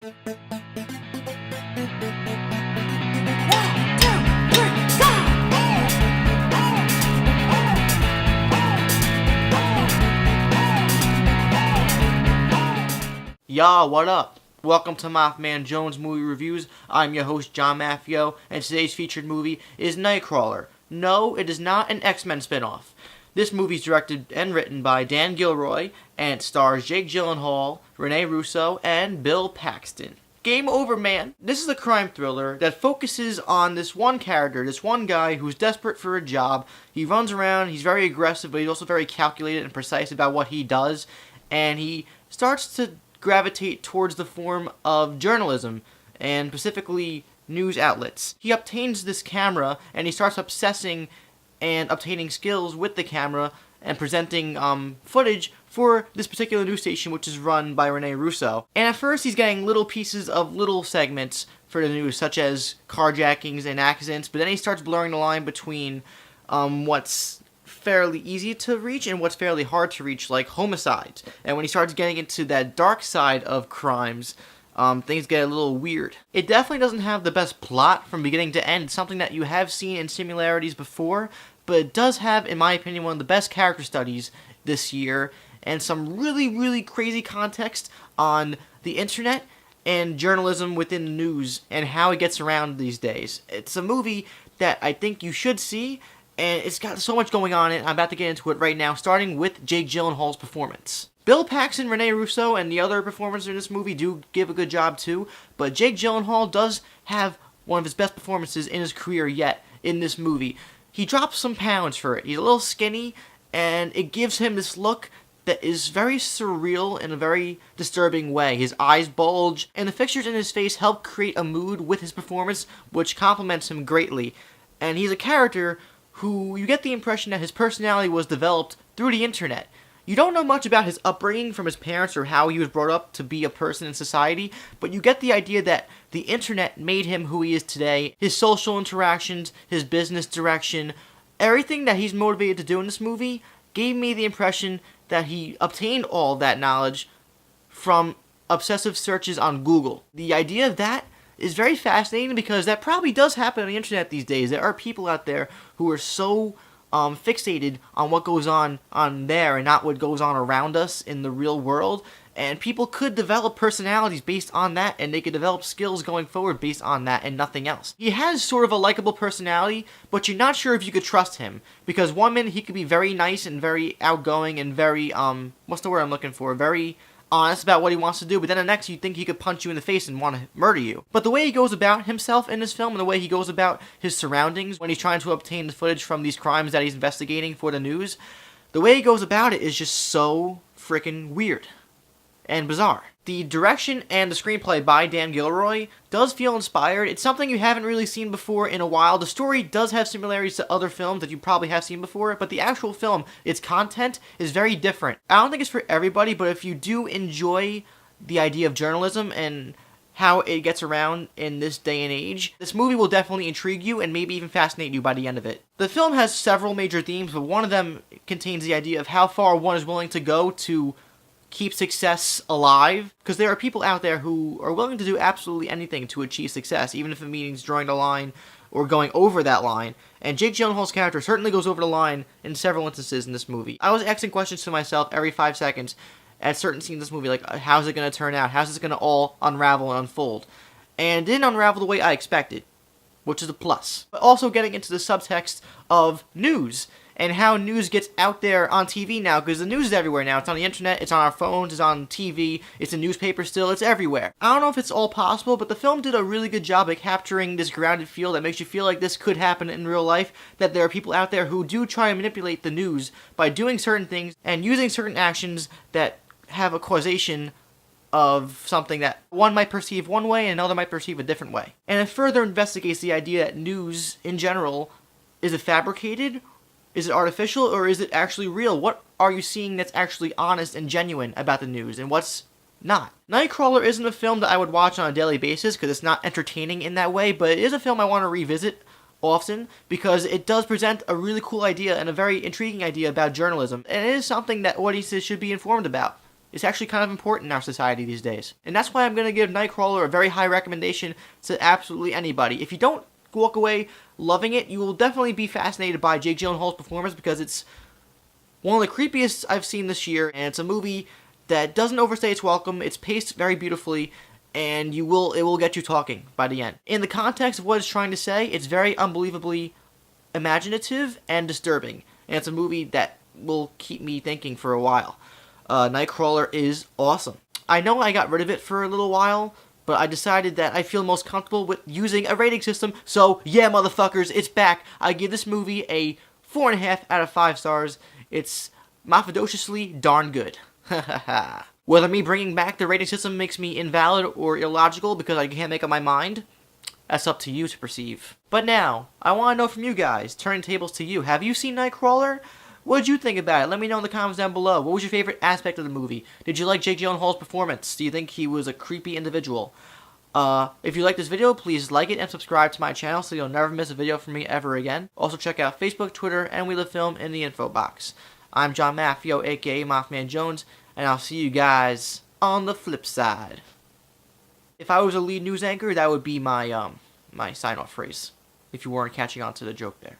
Y'all, what up? Welcome to MaffmanJones Movie Reviews. I'm your host, John Maffio, and today's featured movie is Nightcrawler. No, it is not an X-Men spinoff. This movie is directed and written by Dan Gilroy, and it stars Jake Gyllenhaal, Rene Russo, and Bill Paxton. Game over, man. This is a crime thriller that focuses on this one character, this one guy who's desperate for a job. He runs around, he's very aggressive, but he's also very calculated and precise about what he does, and he starts to gravitate towards the form of journalism, and specifically news outlets. He obtains this camera, and he starts obsessing and obtaining skills with the camera and presenting footage for this particular news station, which is run by Rene Russo. And at first he's getting little pieces of little segments for the news, such as carjackings and accidents, but then he starts blurring the line between what's fairly easy to reach and what's fairly hard to reach, like homicides. And when he starts getting into that dark side of crimes, things get a little weird. It definitely doesn't have the best plot from beginning to end. It's something that you have seen in similarities before, but it does have, in my opinion, one of the best character studies this year, and some really, really crazy context on the internet and journalism within the news and how it gets around these days. It's a movie that I think you should see, and it's got so much going on in it. I'm about to get into it right now, starting with Jake Gyllenhaal's performance. Bill Paxton, Rene Russo, and the other performers in this movie do give a good job too, but Jake Gyllenhaal does have one of his best performances in his career yet in this movie. He drops some pounds for it. He's a little skinny, and it gives him this look that is very surreal in a very disturbing way. His eyes bulge, and the fixtures in his face help create a mood with his performance, which complements him greatly. And he's a character who you get the impression that his personality was developed through the internet. You don't know much about his upbringing from his parents or how he was brought up to be a person in society, but you get the idea that the internet made him who he is today. His social interactions, his business direction, everything that he's motivated to do in this movie gave me the impression that he obtained all that knowledge from obsessive searches on Google. The idea of that is very fascinating because that probably does happen on the internet these days. There are people out there who are so fixated on what goes on there and not what goes on around us in the real world. And people could develop personalities based on that, and they could develop skills going forward based on that and nothing else. He has sort of a likable personality, but you're not sure if you could trust him. Because one minute he could be very nice and very outgoing and very, what's the word I'm looking for? Very honest about what he wants to do, but then the next you think he could punch you in the face and want to murder you. But the way he goes about himself in this film and the way he goes about his surroundings when he's trying to obtain the footage from these crimes that he's investigating for the news, the way he goes about it is just so freaking weird and bizarre. The direction and the screenplay by Dan Gilroy does feel inspired. It's something you haven't really seen before in a while. The story does have similarities to other films that you probably have seen before, but the actual film, its content, is very different. I don't think it's for everybody, but if you do enjoy the idea of journalism and how it gets around in this day and age, this movie will definitely intrigue you and maybe even fascinate you by the end of it. The film has several major themes, but one of them contains the idea of how far one is willing to go to keep success alive, because there are people out there who are willing to do absolutely anything to achieve success, even if it means drawing the line or going over that line, and Jake Gyllenhaal's character certainly goes over the line in several instances in this movie. I was asking questions to myself every 5 seconds at certain scenes in this movie, like, how's it going to turn out? How's this going to all unravel and unfold? And it didn't unravel the way I expected, which is a plus. But also getting into the subtext of news, and how news gets out there on TV now, because the news is everywhere now. It's on the internet, it's on our phones, it's on TV, it's in newspapers still, it's everywhere. I don't know if it's all possible, but the film did a really good job at capturing this grounded feel that makes you feel like this could happen in real life, that there are people out there who do try and manipulate the news by doing certain things and using certain actions that have a causation of something that one might perceive one way and another might perceive a different way. And it further investigates the idea that news, in general, is it fabricated? Is it artificial, or is it actually real? What are you seeing that's actually honest and genuine about the news, and what's not? Nightcrawler isn't a film that I would watch on a daily basis, because it's not entertaining in that way, but it is a film I want to revisit often, because it does present a really cool idea and a very intriguing idea about journalism, and it is something that audiences should be informed about. is actually kind of important in our society these days. And that's why I'm going to give Nightcrawler a very high recommendation to absolutely anybody. If you don't walk away loving it, you will definitely be fascinated by Jake Gyllenhaal's performance, because it's one of the creepiest I've seen this year, and it's a movie that doesn't overstay its welcome. It's paced very beautifully, and it will get you talking by the end. In the context of what it's trying to say, it's very unbelievably imaginative and disturbing, and it's a movie that will keep me thinking for a while. Nightcrawler is awesome. I know I got rid of it for a little while, but I decided that I feel most comfortable with using a rating system, so yeah, motherfuckers, it's back. I give this movie a 4.5 out of 5 stars. It's mafadociously darn good. Whether me bringing back the rating system makes me invalid or illogical because I can't make up my mind, that's up to you to perceive. But now, I want to know from you guys, turning tables to you, have you seen Nightcrawler? What did you think about it? Let me know in the comments down below. What was your favorite aspect of the movie? Did you like Jake Gyllenhaal's performance? Do you think he was a creepy individual? If you like this video, please like it and subscribe to my channel so you'll never miss a video from me ever again. Also check out Facebook, Twitter, and We Live Film in the info box. I'm John Maffio, aka MaffmanJones, and I'll see you guys on the flip side. If I was a lead news anchor, that would be my my sign-off phrase, if you weren't catching on to the joke there.